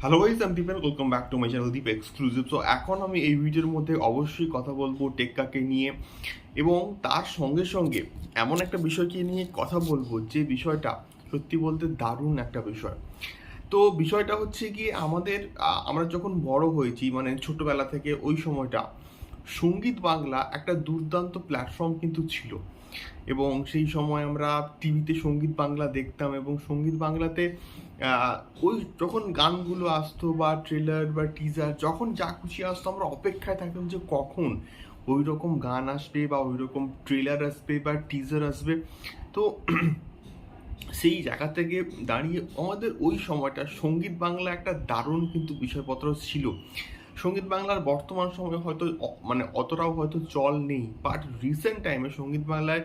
Hello guys, আমি Dipen. Welcome back to my channel Deep exclusive. So এখন আমি এই ভিডিওর মধ্যে অবশ্যই কথা বলবো টেক্কাকে নিয়ে, এবং তার সঙ্গে সঙ্গে এমন একটা বিষয়কে নিয়ে কথা বলবো যে বিষয়টা সত্যি বলতে দারুণ একটা বিষয়। তো বিষয়টা হচ্ছে গিয়ে আমরা যখন বড় হয়েছি, মানে ছোটবেলা থেকে ওই সময়টা সঙ্গীত বাংলা একটা দুর্দান্ত প্ল্যাটফর্ম কিন্তু ছিল। এবং সেই সময় আমরা টিভিতে সঙ্গীত বাংলা দেখতাম, এবং সঙ্গীত বাংলাতে ওই যখন গানগুলো আসতো বা ট্রেলার বা টিজার যখন যা খুশি আসতো, আমরা অপেক্ষায় থাকতাম যে কখন ওই রকম গান আসবে বা ওই রকম ট্রেলার আসবে বা টিজার আসবে। তো সেই জায়গা থেকে দাঁড়িয়ে আমাদের ওই সময়টা সঙ্গীত বাংলা একটা দারুণ কিন্তু বিষয়পত্র ছিল। সঙ্গীত বাংলার বর্তমান সময়ে হয়তো মানে অতটাও হয়তো চল নেই, বাট রিসেন্ট টাইমে সঙ্গীত বাংলায়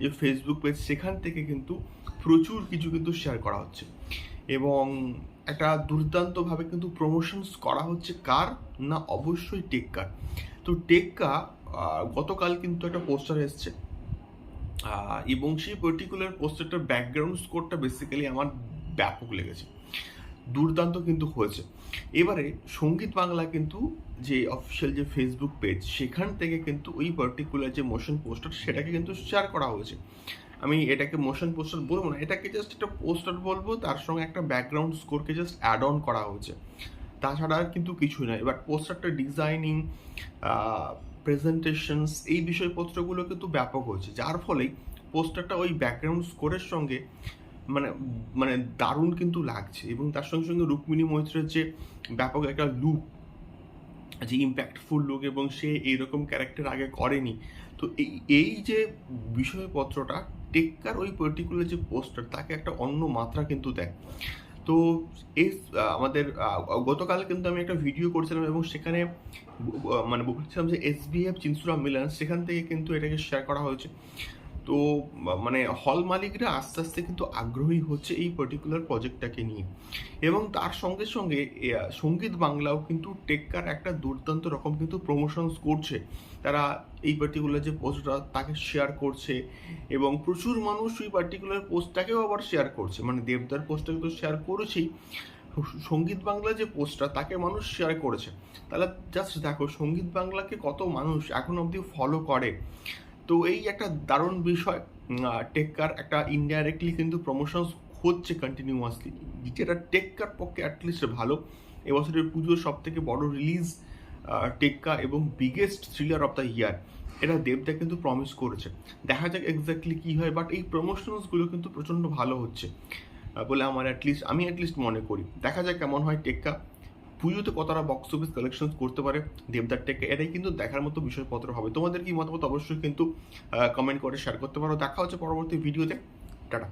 যে ফেসবুক পেজ, সেখান থেকে কিন্তু প্রচুর কিছু কিন্তু শেয়ার করা হচ্ছে, এবং একটা দুর্দান্তভাবে কিন্তু প্রমোশনস করা হচ্ছে। কার না? অবশ্যই টেক্কার। তো টেক্কা গতকাল কিন্তু একটা পোস্টার এসছে, এবং সেই পার্টিকুলার পোস্টারটার ব্যাকগ্রাউন্ড স্কোরটা বেসিক্যালি আমার ব্যাপক লেগেছে, দুর্দান্ত কিন্তু হয়েছে। এবারে সঙ্গীত বাংলা কিন্তু যে অফিসিয়াল যে ফেসবুক পেজ, সেখান থেকে কিন্তু ওই পার্টিকুলার যে মোশন পোস্টার সেটাকে কিন্তু শেয়ার করা হয়েছে। আমি এটাকে মোশন পোস্টার বলবো না, এটাকে জাস্ট একটা পোস্টার বলবো, তার সঙ্গে একটা ব্যাকগ্রাউন্ড স্কোরকে জাস্ট অ্যাড অন করা হয়েছে, তাছাড়া আর কিন্তু কিছুই নয়। এবার পোস্টারটা ডিজাইনিং, প্রেজেন্টেশনস, এই বিষয়পত্রগুলো কিন্তু ব্যাপক হয়েছে, যার ফলেই পোস্টারটা ওই ব্যাকগ্রাউন্ড স্কোরের সঙ্গে মানে মানে দারুণ কিন্তু লাগছে। এবং তার সঙ্গে সঙ্গে রুক্মিণী মৈত্রের যে ব্যাপক একটা লুক, যে ইম্প্যাক্টফুল লুক, এবং সে এইরকম ক্যারেক্টার আগে করেনি। তো এই এই যে বিষয়পত্রটা, টেক্কার ওই পার্টিকুলার যে পোস্টার তাকে একটা অন্য মাত্রা কিন্তু দেয়। তো এই আমাদের গতকাল কিন্তু আমি একটা ভিডিও করছিলাম, এবং সেখানে মানে বলছিলাম যে এসবিএফ চিনসুরা মিলন, সেখান থেকে কিন্তু এটাকে শেয়ার করা হয়েছে। তো মানে হল মালিকরা আস্তে আস্তে কিন্তু আগ্রহী হচ্ছে এই পার্টিকুলার প্রজেক্টটাকে নিয়ে, এবং তার সঙ্গে সঙ্গে সঙ্গীত বাংলাও কিন্তু টেক্কার একটা দুর্দান্ত রকম কিন্তু প্রমোশনস করছে। তারা এই পার্টিকুলার যে পোস্টটা তাকে শেয়ার করছে, এবং প্রচুর মানুষ ওই পার্টিকুলার পোস্টটাকেও আবার শেয়ার করছে। মানে দেবদার পোস্টটাকে তো শেয়ার করেছেই, সঙ্গীত বাংলা যে পোস্টটা তাকে মানুষ শেয়ার করেছে। তাহলে জাস্ট দেখো সঙ্গীত বাংলাকে কত মানুষ এখন অবধি ফলো করে। তো এই একটা দারুণ বিষয়। টেক্কার একটা ইনডাইরেক্টলি কিন্তু প্রমোশনস হচ্ছে কন্টিনিউয়াসলি, যেটা টেক্কার পক্ষে অ্যাটলিস্ট ভালো। এবছরের পুজোর সব থেকে বড় রিলিজ টেক্কা, এবং biggest thriller of the year, এটা দেবদা কিন্তু প্রমিস করেছে। দেখা যাক এক্স্যাক্টলি কী হয়, বাট এই প্রমোশনসগুলো কিন্তু প্রচণ্ড ভালো হচ্ছে বলে আমি অ্যাটলিস্ট মনে করি। দেখা যাক কেমন হয় টেক্কা পুজোতে, কতটা বক্স অফিস কালেকশন করতে পারে দেবদার টেক্কা, এটাই কিন্তু দেখার মতো বিষয়পত্র হবে। তোমাদের কি মতামত অবশ্যই কিন্তু কমেন্ট করে শেয়ার করতে পারো। দেখা হচ্ছে পরবর্তী ভিডিওতে। টাটা।